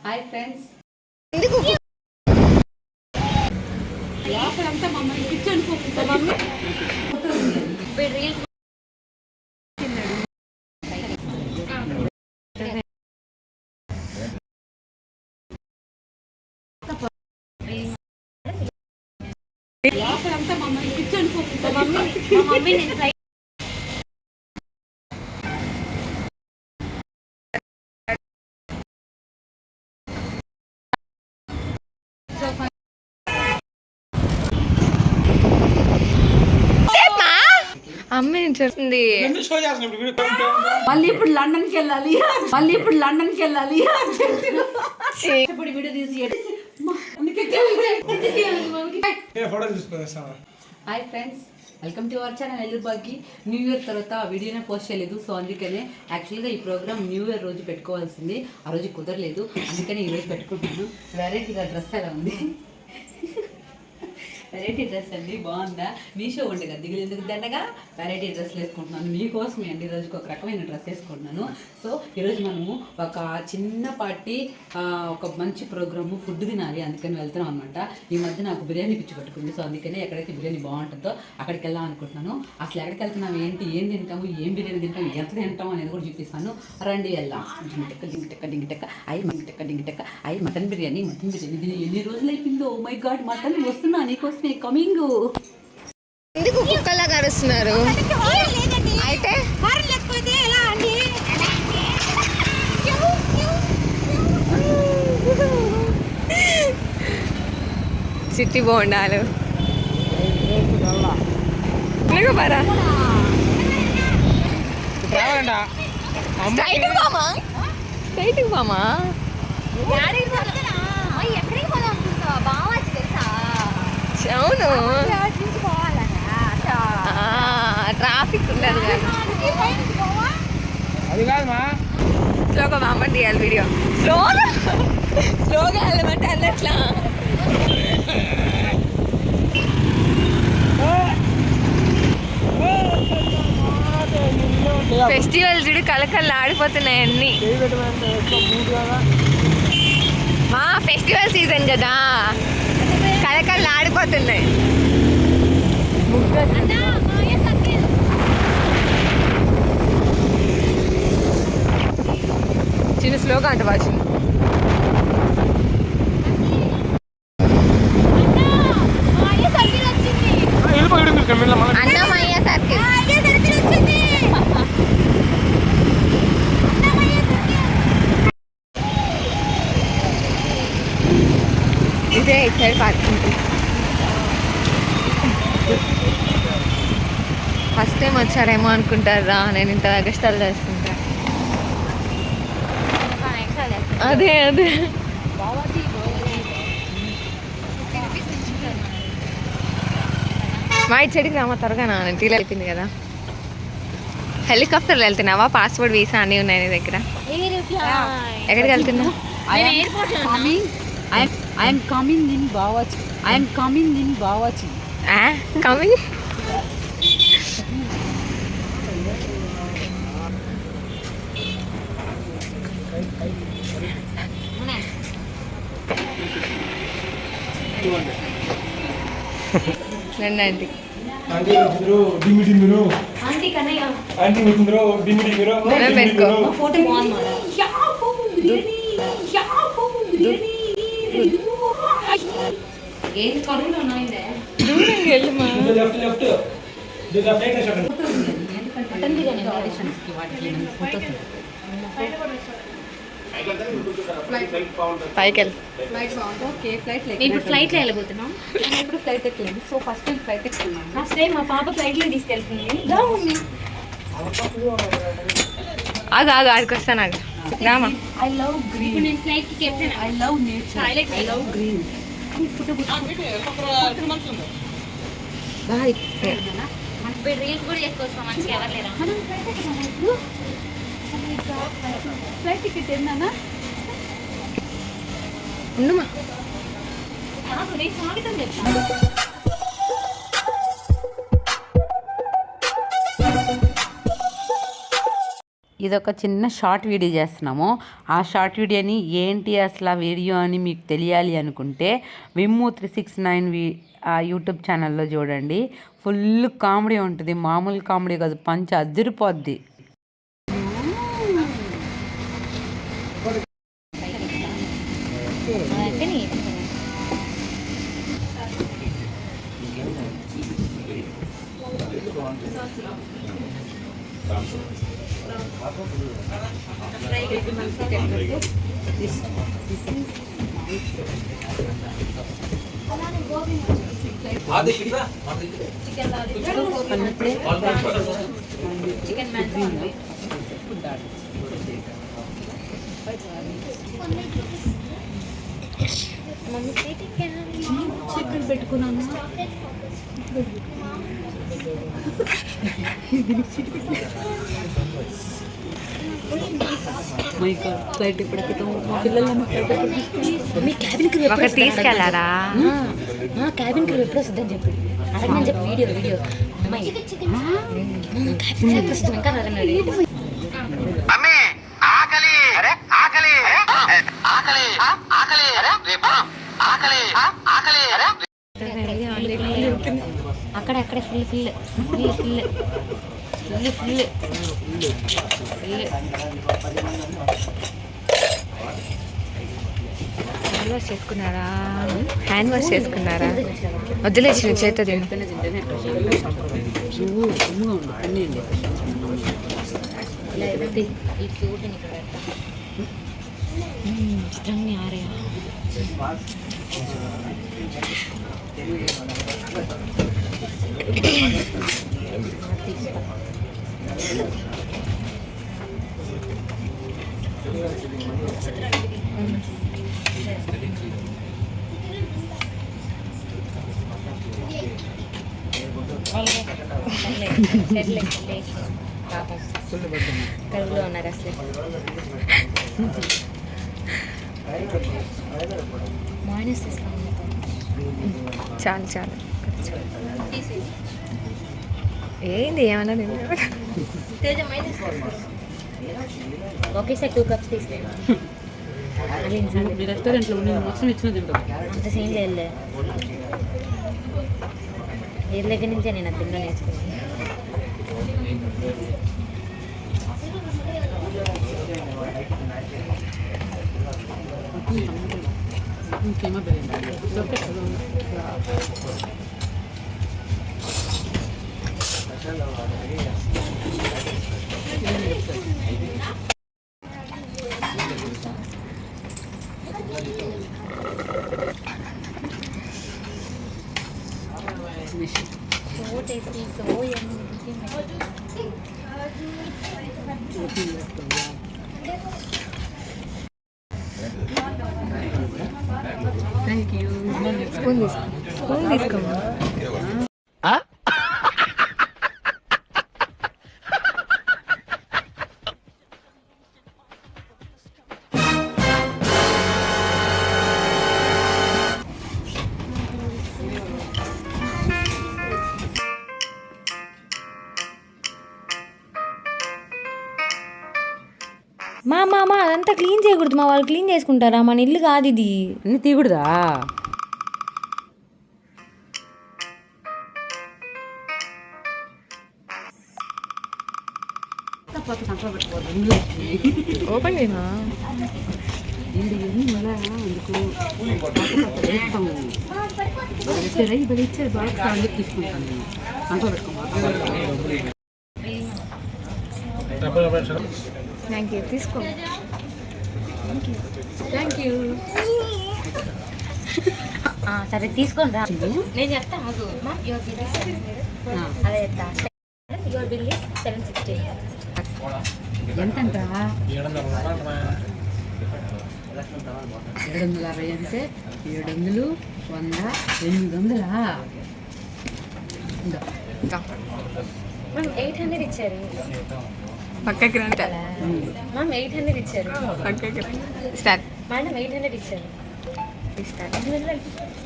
Hi friends. అమ్మ ఏం చేస్తుంది? మళ్ళీ ఇప్పుడు లండన్కి వెళ్ళాలి, ఇప్పుడు వీడియో తీసి hi friends, welcome to our channel ఎల్లు బాగ్గి. న్యూ ఇయర్ తర్వాత వీడియోనే పోస్ట్ చేయలేదు, సో అందుకనే యాక్చువల్గా ఈ ప్రోగ్రామ్ న్యూ ఇయర్ రోజు పెట్టుకోవాల్సింది, ఆ రోజు కుదరలేదు, అందుకని ఈరోజు పెట్టుకుంటున్నాను. వెరైటీగా డ్రెస్ ఎలా ఉంది? వెరైటీ డ్రెస్ అండి, బాగుందా? మీషో ఉండే కదా దిగులు ఎందుకు దండగా వెరైటీ డ్రెస్లు వేసుకుంటున్నాను మీకోసమే అండి. ఈరోజుకి ఒక రకమైన డ్రెస్ వేసుకుంటున్నాను. సో ఈరోజు మనము ఒక చిన్నపాటి ఒక మంచి ప్రోగ్రాము ఫుడ్ తినాలి, అందుకని వెళ్తున్నాం అనమాట. ఈ మధ్య నాకు బిర్యానీ పిచ్చి పట్టుకుంది, సో అందుకనే ఎక్కడైతే బిర్యానీ బాగుంటుందో అక్కడికి వెళ్దాం అనుకుంటున్నాను. అసలు ఎక్కడికి వెళ్తున్నాం, ఏం తింటాము, ఏం బిర్యానీ తింటాము, ఎంత తింటాము అనేది కూడా చూపిస్తాను. రండి వెళ్దాం. డింగిటెక్క అయి మటన్ బిర్యానీ దీని ఎన్ని రోజులు అయిపోయిందో. ఓ మై గాడ్, మటన్ వస్తున్నా నీకోసమే కమింగ్. ఎందుకు కుక్కలా కరుస్తున్నారు? అయితే చిట్టి బోండాలు పరా స్ట్రైట్కి బామా. అవును, ట్రాఫిక్ ఉండదు కదా. స్లోగా బామ్మని తీయాలి వీడియో. స్లోగా వెళ్ళమంటే వెళ్ళట్లా. ఫెస్టివల్ చూడు కలకల్లా ఆడిపోతున్నాయి అన్ని. మా ఫెస్టివల్ సీజన్ కదా, కలకల్లా ఆడిపోతున్నాయి. చిన్న స్లోగా అంట వాచి. అన్నమయ్య సర్కిల్ ఇదే ఇచ్చాడు పార్కింగ్. ఫస్ట్ టైం వచ్చారేమో అనుకుంటారా, నేను ఇంత ఎగస్టాల్ చేస్తుంటా. అదే మా ఇచ్చడికి రామా త్వరగా. నేను టీలు అయిపోయింది కదా. హెలికాప్టర్లో వెళ్తున్నావా? పాస్పోర్ట్ వీసా అన్నీ ఉన్నాయి నీ దగ్గర. ఎక్కడికి వెళ్తున్నావు? ఐఎమ్ కమింగ్ ఇన్ బావాచి. కమింగ్ రండి. ఫోటో ఏది కరువులో ఉన్నాయిందే. దూరంగా వెళ్ళమా. మటన్ బిర్యానీ ఆడిషన్స్కి వాటికి ఫోటోస్ పైకి వెళ్ళి ఓకే. ఇప్పుడు ఫ్లైట్లో వెళ్ళబోతున్నాం. నేను ఇప్పుడు ఫ్లైట్ ఎక్కలేదు, సో ఫస్ట్ టైం ఫ్లైట్ ఎక్కుతున్నాను. ఫస్ట్ టైం మా పాప ఫ్లైట్లో తీసుకెళ్తుంది. ఆగు ఆడికి వస్తాను. ఆగు రామా. I love green. నేను ఫ్లైట్కి captain. I love nature. I love green. Bye. Reels కూడా చేసుకోవచ్చు మంచిగా. ఎవరు లేరా? ఫ్లైట్ టికెట్ ఏందన్నా? ఉండమా. స్వాగతం చెప్తాను. ఇదొక చిన్న షార్ట్ వీడియో చేస్తున్నాము. ఆ షార్ట్ వీడియోని ఏంటి అసలు ఆ వీడియో అని మీకు తెలియాలి అనుకుంటే విమ్ము 369 యూట్యూబ్ ఛానల్లో చూడండి. ఫుల్ కామెడీ ఉంటుంది. మామూలు కామెడీ కాదు, పంచ అదిరిపోద్ది. చికెన్ పెట్టుకున్నాను. ఫ్లైట్ ఇప్పుడు మీ క్యాబిన్ క్రూ ఎప్పుడు తీసుకెళ్ళారా? క్యాబిన్ క్రూ ఎప్పుడు వస్తుందని చెప్పి అడగని చెప్పి వీడియో అమ్మాయి క్యాబిన్ ఎప్పుడు వస్తుంది ఇంకా అడగండి. అక్కడే ఫుల్ హ్యాండ్ వాష్ చేసుకున్నారా? వదిలేసి చేత చిత్రాన్ని ఆరయా కరువులో ఉన్నారు అసలు. మైనస్ చాలు ఏంది ఏమన్నా ఒకేసారి 2 cups తీసుకెళ్ళి రెస్టారెంట్లో మొత్తం ఇచ్చిన తింటాం. అంత సీన్ లేదు. వీళ్ళ దగ్గర నుంచే నేను తిండా నేర్చుకున్నాను. ఇంకేమో So tasty, so yummy. Thank you. Spoon తీసుకోమా? మా అదంతా క్లీన్ చేయకూడదు. మా వాళ్ళు క్లీన్ చేసుకుంటారా? మన ఇల్లు కాదు ఇది. అన్ని తీయకూడదా? ఓపెన్ చేయమా? ఇచ్చారు బాగా అందుకు తీసుకుంటాను నేను. అంతా పెట్టుకోవాలి. Thank you. తీసుకో. Thank you. సరే తీసుకోండి రా. నేను చెప్తాను. అదే చెప్తా. Your bill is 760. ఎంతంట? 760 అంటే 700, 100, 800. మ్యామ్ 800 ఇచ్చారు. పక్కకి రంట. మ్యామ్ 800 ఇచ్చారు. పక్కకి స్టార్ట్. మేడం 800 ఇచ్చారు.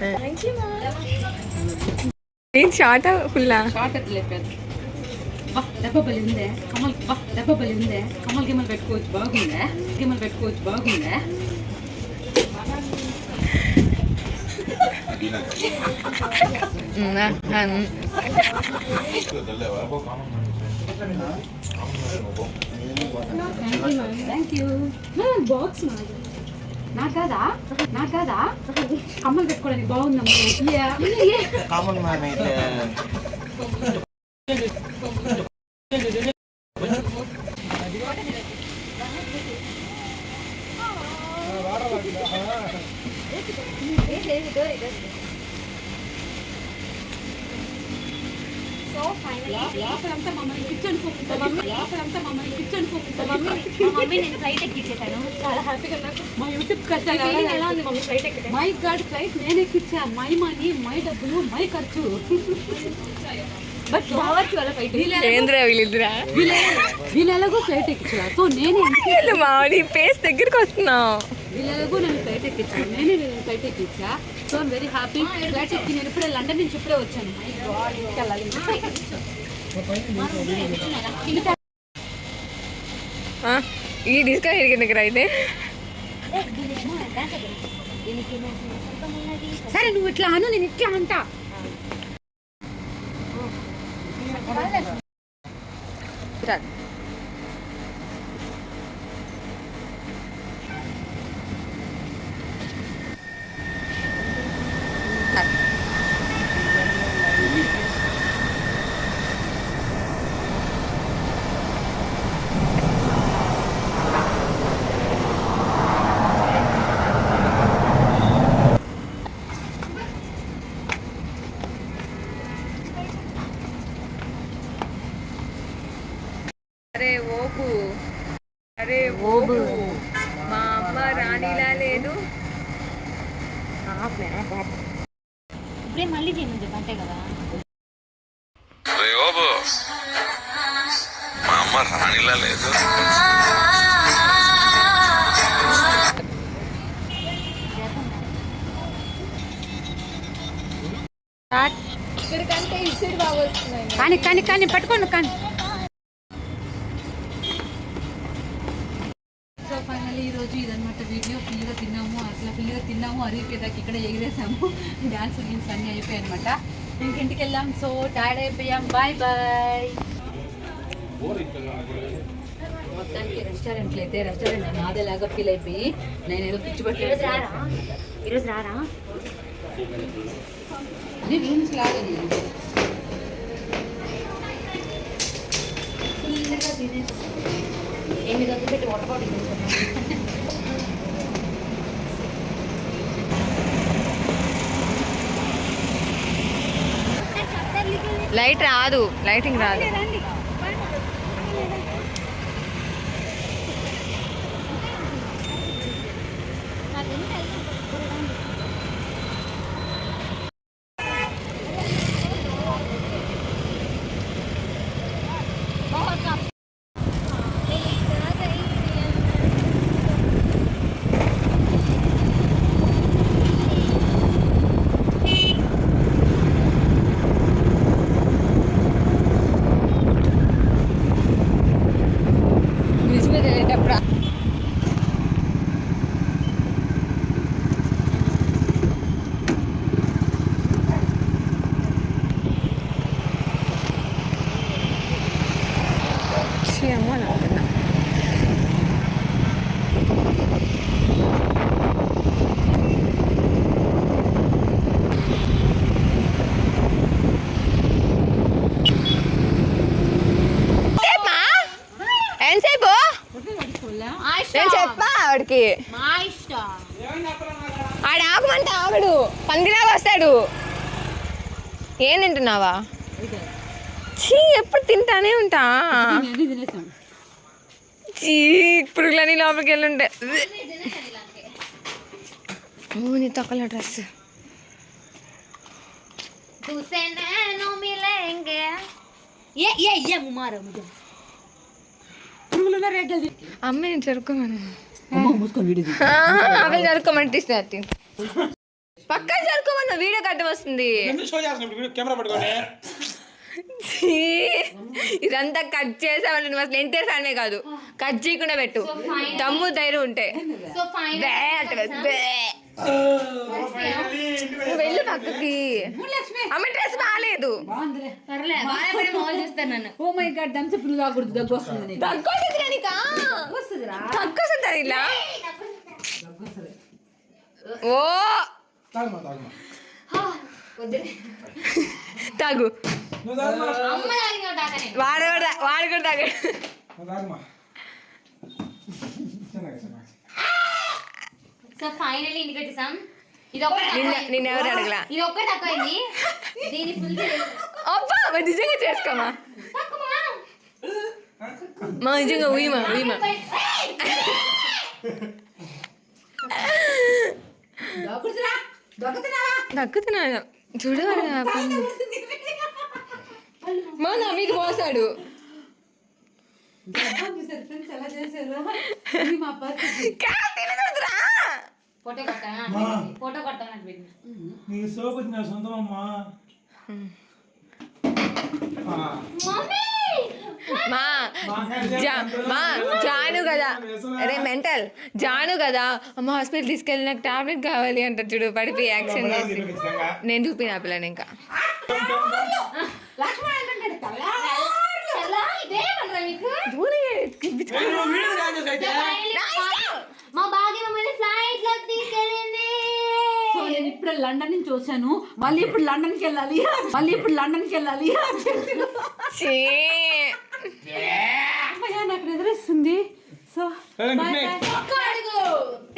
Thank you ma'am. ఏం షార్టా ఫుల్లా? షార్ట్ ఎట్లా బా దెబ్బ బలి ఉందే కమల్, బా దెబ్బ బలి ఉందే కమల్, గిమ్మలు పెట్టుకోవచ్చు బాగుందా, గిమ్మలు పెట్టుకోవచ్చు బాగుందా. Thank you. బాక్స్ నాకు కాదా, నాకు కాదా, కమ్మలు పెట్టుకోవడానికి బాగుందమ్మా. లోపలంతా మమ్మల్ని కిచెన్ మమ్మీ నేను ఫ్లైట్ ఎక్కిచ్చేసాను, చాలా హ్యాపీగా నాకు. మా యూట్యూబ్ ఎలా ఉంది మమ్మీ ఫ్లైట్ ఎక్కితే? మై గాడ్ ఫ్లైట్ నేను ఎక్కిచ్చా, మై మనీ, మై డబ్బులు, మై ఖర్చు. బట్ బావచ్చు వాళ్ళ ఫ్లైట్. వీళ్ళిద్దరా వీళ్ళెలాగో ఫ్లైట్ ఎక్కించా, సో నేనే మామిడి పేస్ దగ్గరికి వస్తున్నావు. వీళ్ళెలాగో నేను ఫ్లైట్ ఎక్కించాను, నేనే ఫ్లైట్ ఎక్కించా. So I'm very happy. Flight ఎక్కి నేను ఇప్పుడే లండన్ నుంచి ఇప్పుడే వచ్చాను. మై గాడ్ ఇంటికెళ్ళాలి. ఈ డిస్కౌంట్ ఎడికి అయితే సరే నువ్వు ఇట్లా అను, నేను ఇట్లా అంటా. అరే ఓపు, అరే ఓపు, మా అమ్మ రాణిలా లేదు. ఇప్పుడే మళ్ళీ చేయమని చెప్పి అంతే కదా. మా అమ్మ రాణిలా లేదు. ఇక్కడికంటే ఇటు సైడ్ బాగా వస్తున్నాయి. కానీ కానీ కానీ పట్టుకోండి కానీ. సో ఫైనల్లీ ఈరోజు ఇదన్నమాట వీడియో. ఫుల్గా తిన్నాము, అట్లా ఫుల్గా తిన్నాము, అరిగిపోయేదాకా ఇక్కడ ఎగిరేసాము. డాన్స్ గీన్స్ అన్నీ అయిపోయాయి అనమాట. ఇంటికి వెళ్ళాం. సో టైర్డ్ అయిపోయాం. Bye bye. మొత్తానికి రెస్టారెంట్లు అయితే రెస్టారెంట్ నాదేలాగా ఫీల్ అయిపోయి నేను ఏదో పిచ్చి పట్టి ఈరోజు రారా? రూమ్స్ లాగా ఎన్ని గంటలు పెట్టి వాటర్ బాటిల్ లైట్ రాదు, లైటింగ్ రాదు. నేను చెప్పా ఆవిడకి, ఆడ ఆగమంటే ఆగడు, పందిలాగా వస్తాడు. ఏం తింటున్నావా? చీ, ఎప్పుడు తింటానే ఉంటా. చీ, పురుగులని లోపలికి వెళ్ళుంటే. నీ తొక్కల డ్రెస్ అమ్మాయి జరుపుకోమని అవి జరుపుకోమని తీస్తే పక్క జరుపుకోమన్న వీడియో కట్టం వస్తుంది. ఇదంతా కట్ చేసామంటే నువ్వు అసలు ఎంటేసానే కాదు, కట్ చేయకుండా పెట్టు. దమ్ము ధైర్యం ఉంటే సో ఫైన్ బే అంటే బే. నువ్వు వెళ్ళు పక్కకి. అమ్మ డ్రెస్ బాగాలేదు. బాగుందిలే. పర్లేదు బాగా మాల్ చేస్తాను నన్ను. ఓ మై గాడ్ దంచ పులు కాకూడదు, దగ్గు వస్తుంది నీకు. దగ్గు వస్తుందిరా నీకా? వస్తుందిరా, దగ్గు వస్తుంది ఇలా. దగ్గు వస్తుంది. ఓ తాగమా తాగమా తాగు. నువ్వు తాగమా అమ్మ తాగిన తాగనే. వాడు కూడా తాగాడు. నువ్వు తాగమా చిన్నగా చిన్నగా. సో ఫైనల్లీ ఇంటికి వచ్చేసాం. నిన్ను ఎవరు అడగలా. ఇది ఒక్కటి తక్కువైంది. దీని ఫుల్ అబ్బా మరి నిజంగా చేసుకోమా. మా నిజంగా ఉయ్యమా. దగ్గుతురా, దగ్గుతున్నావా? దగ్గుతున్నాను చూడవాడు. మా నా మీద పోసాడు. చూసారు ఫ్రెండ్స్ ఎలా చేశారు. ఇది మా పరిస్థితి. ఫోటో కొట్టాను ఫోటో కొట్టాను పెట్టిన. నీకు సోపతి నా సొంతం అమ్మా. మా జాను కదా, అరే మెంటల్ జాను కదా. అమ్మ హాస్పిటల్ తీసుకెళ్ళి నాకు టాబ్లెట్ కావాలి అంట చూడు, పడిపోయి యాక్షన్ చేసి. నేను చూపిన ఆ పిల్లని ఇంకా. లక్ష్మణ్ అంటున్నాడు కదా. ఇదే పడరా మీకు? మా మా బాగా మమ్మల్ని ఫ్లైట్ లో తీసుకెళ్ళింది. సో నేను ఇప్పుడు లండన్ నుంచి వచ్చాను, మళ్ళీ ఇప్పుడు లండన్కి వెళ్ళాలి, అమ్మయ్య నాకు నిద్రస్తుంది. So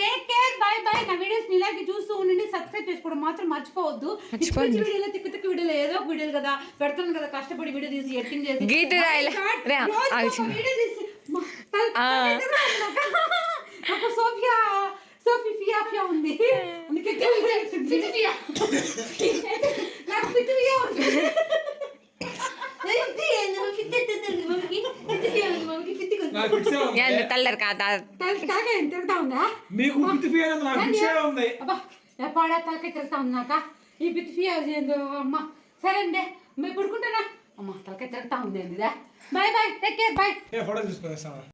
take care, bye bye. నా వీడియోస్ ఇలాగే చూస్తూ ఉండండి, సబ్స్క్రైబ్ చేసుకోవడం మాత్రం మర్చిపోవద్దు. వీడియోలో తిక్క వీడియోలో ఏదో ఒక వీడియోలు కదా పెడతాను కదా, కష్టపడి వీడియో తీసి ఎడిటింగ్ చేసి గీటు రాయలే. వీడియో తీసి నాకు సోఫీ ఫియా ఉంది, అందుకే నాకు ఫియా ఉంది. తల్లరు కాదా తిరుగుతా ఉందా మీకు పిత్తి ఫియా నాకు పిచ్చే ఉంది. అబ్బా ఎప్పుడా తలకాయ తిరుగుతా ఉంది నాక ఈ పిత్తి ఫియా ఏందో అమ్మ. సరే అండి మేము పడుకుంటానా అమ్మ, తలకాయ తిరుగుతా ఉంది. Bye bye, take care, bye. Photo తీసుకొస్తాను.